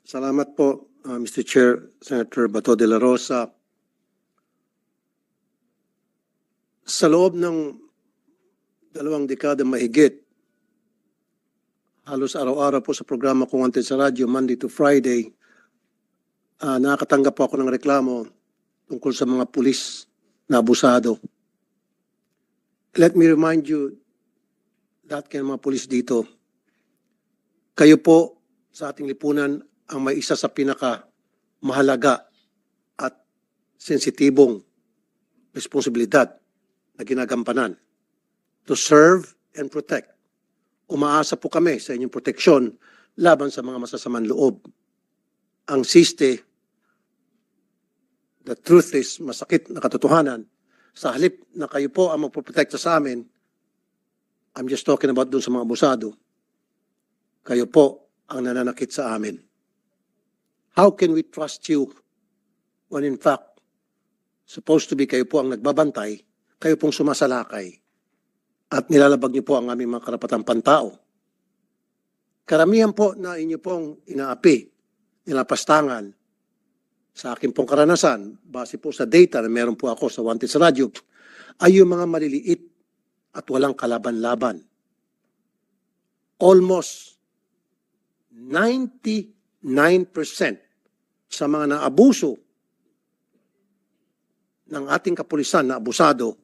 Salamat po, Mr. Chair, Senator Bato de la Rosa. Sa loob ng 2 dekada mahigit, halos araw-araw po sa programa ko Wanted sa radyo, Monday to Friday, nakakatanggap po ako ng reklamo tungkol sa mga pulis na abusado. Let me remind you, lahat kayo mga pulis dito, kayo po sa ating lipunan ang may isa sa pinaka mahalaga at sensitibong responsibilidad na ginagampanan, to serve and protect. Umaasa po kami sa inyong proteksyon laban sa mga masasamang loob. Ang siste, the truth is, masakit na katotohanan, sa halip na kayo po ang magpoprotekta sa amin, I'm just talking about dun sa mga abusado, kayo po ang nananakit sa amin. How can we trust you when in fact, supposed to be kayo po ang nagbabantay, kayo pong sumasalakay at nilalabag niyo po ang aming mga karapatang pantao. Karamihan po na inyo pong inaapi, nilapastangan sa akin pong karanasan, base po sa data na meron po ako sa Wanted sa radyo, ay yung mga maliliit at walang kalaban-laban. Almost 99% sa mga naabuso ng ating kapulisan na abusado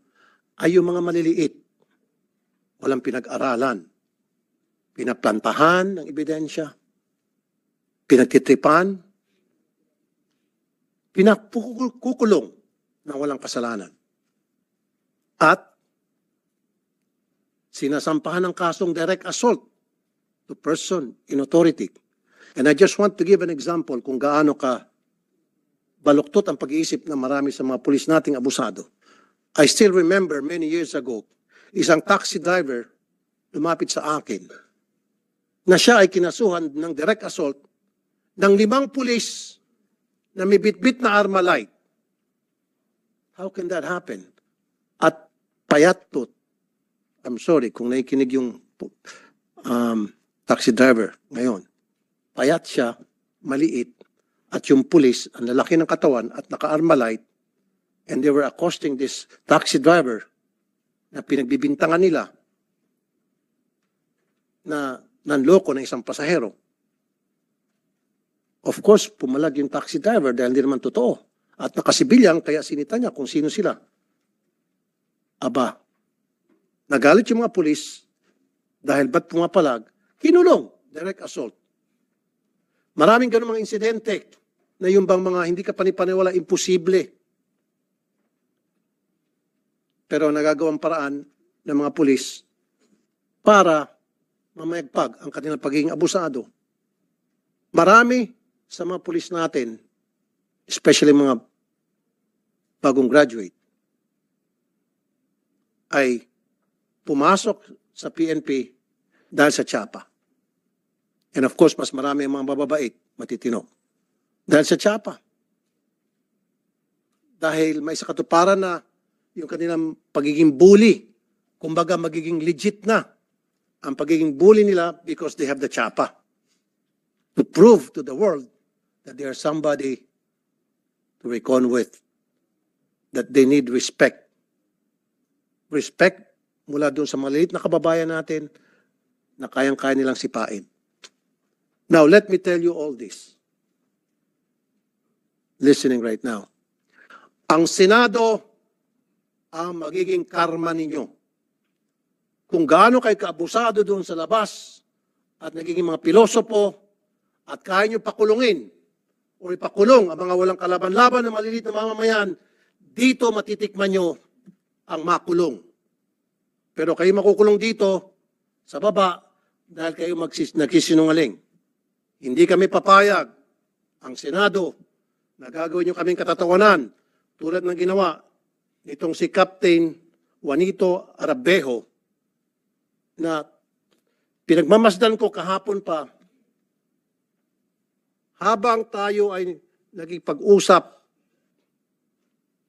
ay yung mga maliliit. Walang pinag-aralan. Pinaplantahan ng ebidensya. Pinagtitripan. Pinakukulong ng walang kasalanan. At sinasampahan ng kasong direct assault to person in authority. And I just want to give an example kung gaano ka baluktot ang pag-iisip ng marami sa mga pulis nating abusado. I still remember many years ago, isang taxi driver lumapit sa akin na siya ay kinasuhan ng direct assault ng 5 pulis na may bitbit na Armalite. How can that happen? At payatot, I'm sorry kung nakikinig yung taxi driver ngayon. Payat siya, maliit, at yung pulis, ang lalaki ng katawan at naka-Armalite, and they were accosting this taxi driver na pinagbibintangan nila na nanloko ng isang pasahero. Of course, pumalag yung taxi driver dahil hindi naman totoo. At nakasibilyang, kaya sinita niya kung sino sila. Aba, nagalit yung mga pulis dahil ba't pumapalag? Kinulong, direct assault. Maraming ganun mga insidente na yung bang mga hindi ka panipaniwala, imposible. Pero nagagawang paraan ng mga pulis para mamayagpag ang kanilang pagiging abusado. Marami sa mga pulis natin, especially mga bagong graduate, ay pumasok sa PNP dahil sa tsapa. And of course, mas marami ang mga bababait, matitino. Dahil sa tsapa. Dahil may sa katuparan na yung kanilang pagiging bully, kumbaga magiging legit na ang pagiging bully nila because they have the tsapa. To prove to the world that they are somebody to reckon with. That they need respect. Respect mula doon sa maliit na kababayan natin na kayang-kaya nilang sipain. Now, let me tell you all this. Listening right now. Ang Senado ang magiging karma ninyo. Kung gaano kayo kaabusado doon sa labas at nagiging mga pilosopo at kaya nyo pakulungin o ipakulong ang mga walang kalaban-laban na maliliit na mamamayan, dito matitikman nyo ang makulong. Pero kayo makukulong dito sa baba dahil kayo nagsisinungaling. Hindi kami papayag, ang Senado, na gagawin nyo kaming katatawanan tulad ng ginawa nitong si Captain Juanito Arabejo na pinagmamasdan ko kahapon pa habang tayo ay nagipag-usap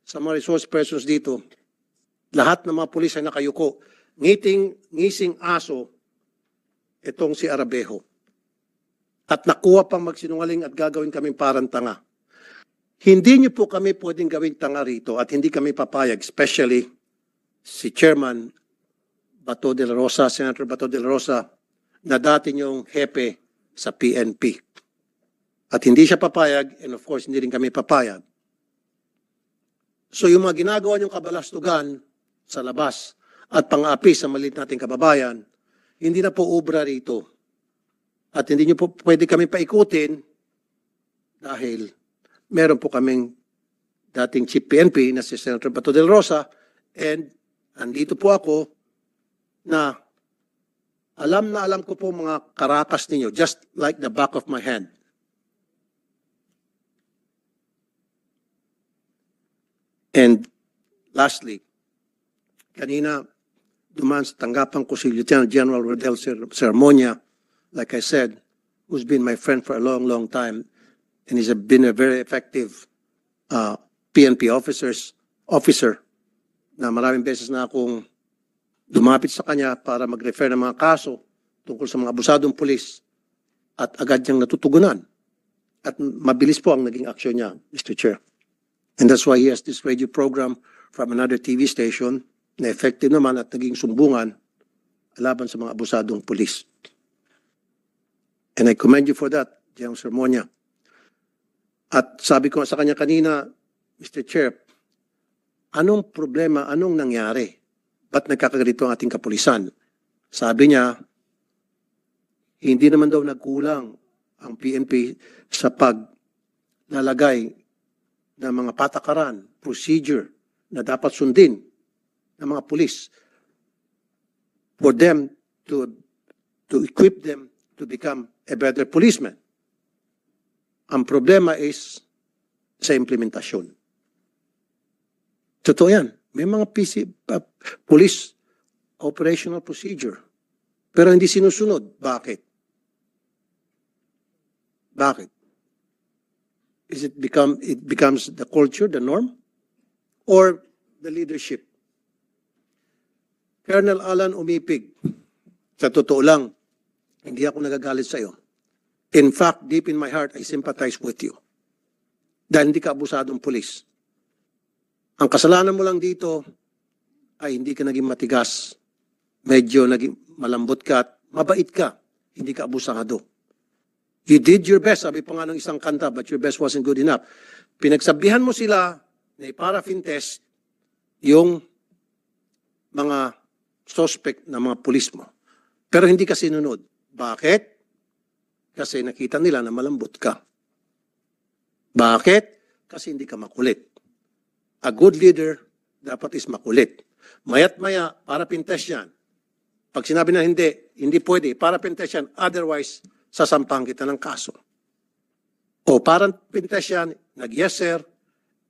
sa mga resource persons dito, lahat ng mga pulis ay nakayuko, ngising aso itong si Arabejo. at nakuha pang magsinungaling at gagawin kaming parang tanga. Hindi niyo po kami pwedeng gawing tanga rito at hindi kami papayag, especially si Chairman Bato de la Rosa, Senator Bato de la Rosa, na dati niyong hepe sa PNP. At hindi siya papayag, and of course, hindi rin kami papayag. So yung mga ginagawa niyong kabalastugan sa labas at pang-api sa maliit nating kababayan, hindi na po obra rito. At hindi niyo po pwede kami paikutin dahil meron po kaming dating Chief PNP na si Senator Bato de la Rosa, and andito po ako na alam ko po mga karakas ninyo, just like the back of my hand. And lastly, kanina dumaan sa tanggapan ko si Lieutenant General Rodel Sermonia, like I said, who's been my friend for a long, long time, and he's been a very effective PNP officer na maraming beses na akong lumapit sa kanya para mag-refer ng mga kaso tungkol sa mga abusadong pulis at agad niyang natutugunan. At mabilis po ang naging aksyon niya, Mr. Chair. And that's why he has this radio program from another TV station na effective naman at naging sumbungan laban sa mga abusadong pulis. And I commend you for that, General Sermonia. At sabi ko sa kanya kanina, Mr. Chair, anong problema, anong nangyari? Ba't nagkakaganito ang ating kapulisan? Sabi niya, hindi naman daw nagkulang ang PNP sa paglalagay ng mga patakaran, procedure na dapat sundin ng mga pulis for them to equip them to become a better policeman. Ang problema is sa implementasyon. Totoo yan. May mga police operational procedure. Pero hindi sinusunod. Bakit? Bakit? It becomes the culture, the norm? Or the leadership? Colonel Alan Umipig, sa totoo lang, hindi ako nagagalit sa iyo. In fact, deep in my heart, I sympathize with you. Dahil hindi ka abusadong pulis. Ang kasalanan mo lang dito ay hindi ka naging matigas. Medyo naging malambot ka at mabait ka. Hindi ka abusado. You did your best. Sabi pa nga ng isang kanta, but your best wasn't good enough. Pinagsabihan mo sila na i-paraffin test yung mga suspect na mga pulis mo. Pero hindi ka sinunod. Bakit? Kasi nakita nila na malambot ka. Bakit? Kasi hindi ka makulit. A good leader dapat is makulit. Mayat maya, paraffin test yan. Pag sinabi na hindi pwede, paraffin test yan. Otherwise, sasampang kita ng kaso. O paraffin test yan, nag-yes sir,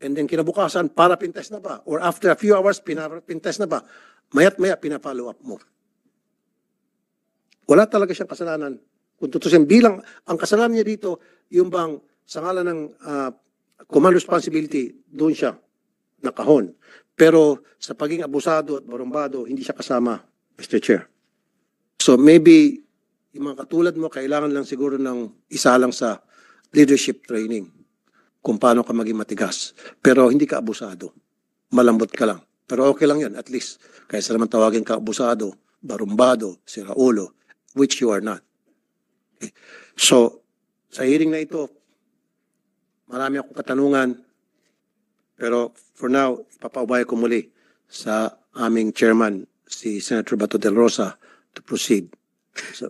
and then kinabukasan, paraffin test na ba? Or after a few hours, paraffin test na ba? Mayat maya, pinapollow up mo. Wala talaga siyang kasalanan. Kung tutusin bilang, ang kasalanan niya dito, yung bang sa ngalan ng command responsibility, doon siya nakahon. Pero sa pagiging abusado at barumbado, hindi siya kasama, Mr. Chair. So maybe, yung mga katulad mo, kailangan lang siguro ng isa lang sa leadership training kung paano ka maging matigas. Pero hindi ka abusado. Malambot ka lang. Pero okay lang yan, at least. Kaysa naman tawagin ka abusado, barumbado, siraulo, which you are not. Okay. So, sa hearing na ito, marami akong katanungan, pero for now, ipapaubaya ko muli sa aming chairman, si Senator Bato de la Rosa, to proceed. So,